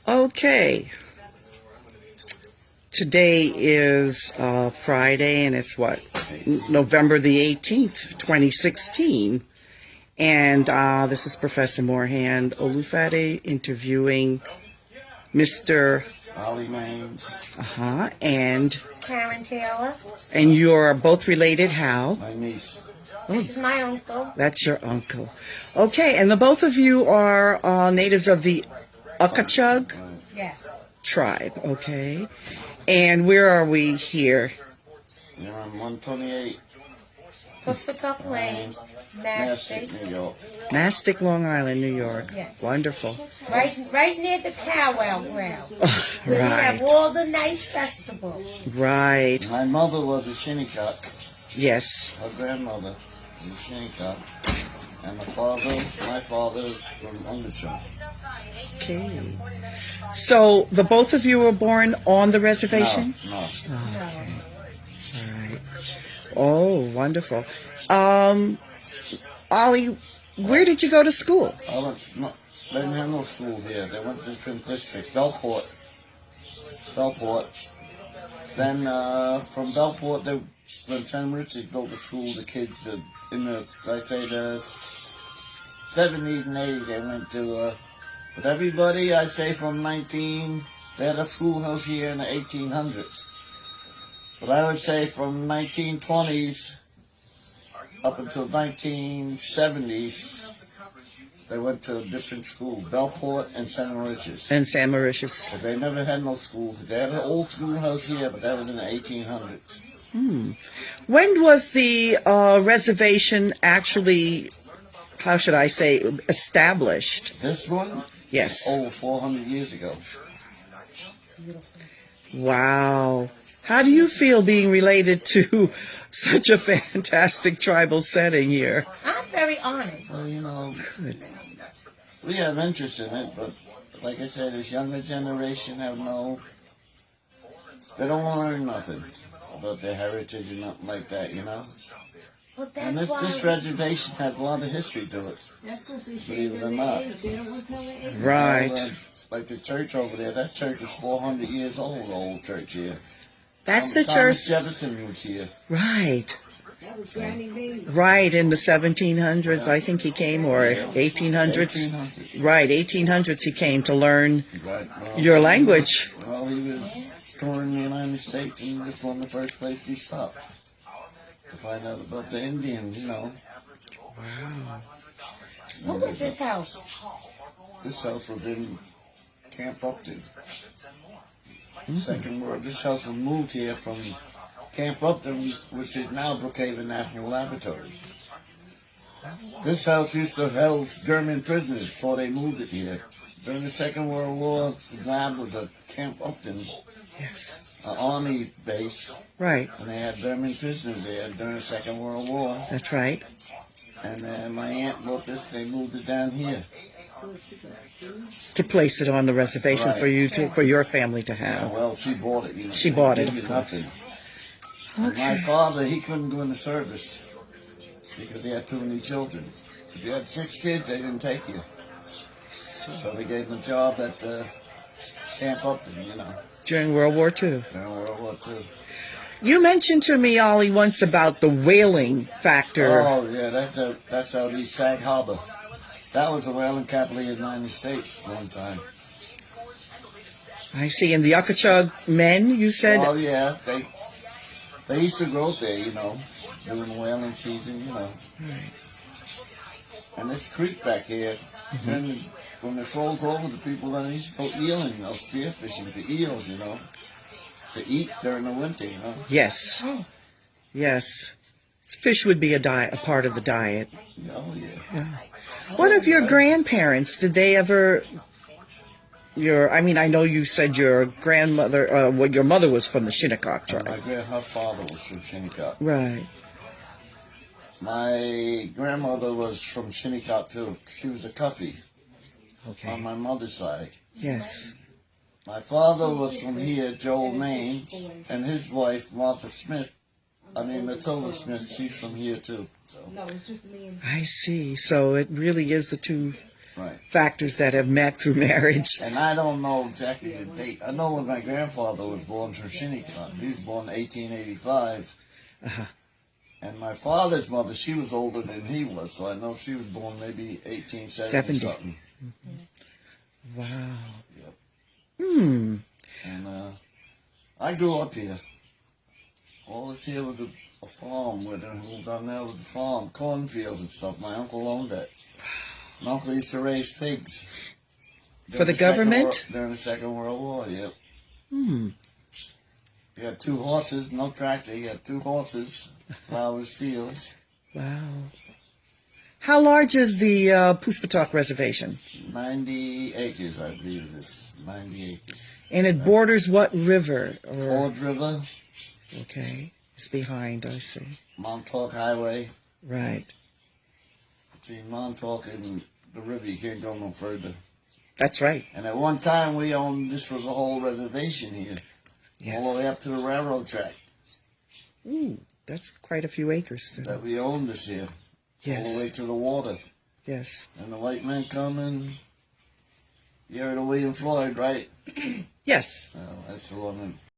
Okay. Today is Friday, and it's what? November the 18th, 2016. And this is Professor Moorhan Olufade interviewing Mr. Ollie Maines. And Karen Taylor. And you're both related how? My niece. This is my uncle. That's your uncle. Okay, and the both of you are natives of the Unkechaug Yes. tribe, okay? And where are we here? You're on 128 Costa Lane, Mastic. New York. Mastic, Long Island, New York. Yes. Wonderful. Right near the powwow ground. Where we have Right. all the nice festivals. Right. My mother was a Shinnecock. Yes. Her grandmother was a Shinnecock. And my father from Unkechaug. Okay. So the both of you were born on the reservation? No. Okay. All right. Oh, wonderful. Ollie, where did you go to school? They didn't have no school here. They went to different districts. Bellport. Then from Bellport, when San Richard built the school, the kids in the 70s and 80s, they went to, but everybody, I'd say they had a schoolhouse here in the 1800s. But I would say from 1920s up until 1970s, they went to a different school, Bellport and San Mauritius. In San Mauritius. But they never had no school. They had an old schoolhouse here, but that was in the 1800s. When was the reservation actually, how should I say, established? This one? Yes. Over 400 years ago. Wow. How do you feel being related to such a fantastic tribal setting here? I'm very honored. Well, Good. we have interest in it, but like I said, this younger generation they don't want to learn nothing about their heritage and nothing like that, Well, And that's why. this reservation has a lot of history to it, believe it or not. Right. Like the church over there, that church is 400 years old, the old church here. That's the Thomas church. Jefferson was here. Right. Right, in the 1700s, I think he came, or 1800s. 1800s. Right, 1800s he came to learn Right. your language. Well, he was touring the United States, and this was one of the first places he stopped to find out about the Indians, Wow. What was this house? This house was in Camp Upton. Second World. This house was moved here from Camp Upton, which is now Brookhaven National Laboratory. This house used to house German prisoners before they moved it here. During the Second World War, the lab was at Camp Upton, Yes. an army base, Right. and they had German prisoners there during the Second World War. That's right. And my aunt bought this, they moved it down here. To place it on the reservation Right. for your family to have. Well, she bought it, She They bought it, give of you course. nothing. And my father, he couldn't go in the service because he had too many children. If you had 6 kids, they didn't take you. So they gave him a job at Camp Upton, During World War II. during World War II. You mentioned to me, Ollie, once about the whaling factor. Oh, yeah, that's out East Sag Harbor. That was the whaling capital of the United States one time. I see. And the Unkechaug men, you said? Oh, yeah, they used to go up there, during the whaling season, Right. And this creek back here, when it froze over, the people then used to go eeling, spearfishing for eels, to eat during the winter, Yes. Oh. Yes. Fish would be a part of the diet. Oh, yeah. Yeah. What of your grandparents? Did they ever... I know you said your grandmother, your mother was from the Shinnecock tribe. Her father was from Shinnecock. Right. My grandmother was from Shinnecock, too. She was a Cuffy on Okay. my mother's side. Yes. My father was from here, Joel Maine, and his wife, Matilda Smith, she's from here, too. So. I see. So it really is the two Right. factors that have met through marriage. And I don't know exactly the date. I know when my grandfather was born from Shinnecock. He was born in 1885. Uh-huh. And my father's mother, she was older than he was, so I know she was born maybe 1870 something. Wow. Yep. Hmm. And I grew up here. All this here was a farm. Where down there was a farm, cornfields and stuff. My uncle owned that. My uncle used to raise pigs. For the government? During the Second World War, yep. Hmm. He had 2 horses, no tractor. He had 2 horses, plow his fields. Wow. How large is the Puspatalk Reservation? 90 acres, I believe it is. 90 acres. And it borders what river? Ford River, Okay. It's behind, I see. Montauk Highway. Right. Between Montauk and the river, you can't go no further. That's right. And at one time, we owned, this was a whole reservation here. Yes. All the way up to the railroad track. Ooh, that's quite a few acres. That we owned this here. All Yes. the way to the water. Yes. And the white men come and you heard of William Floyd, right? Yes. Well, that's the one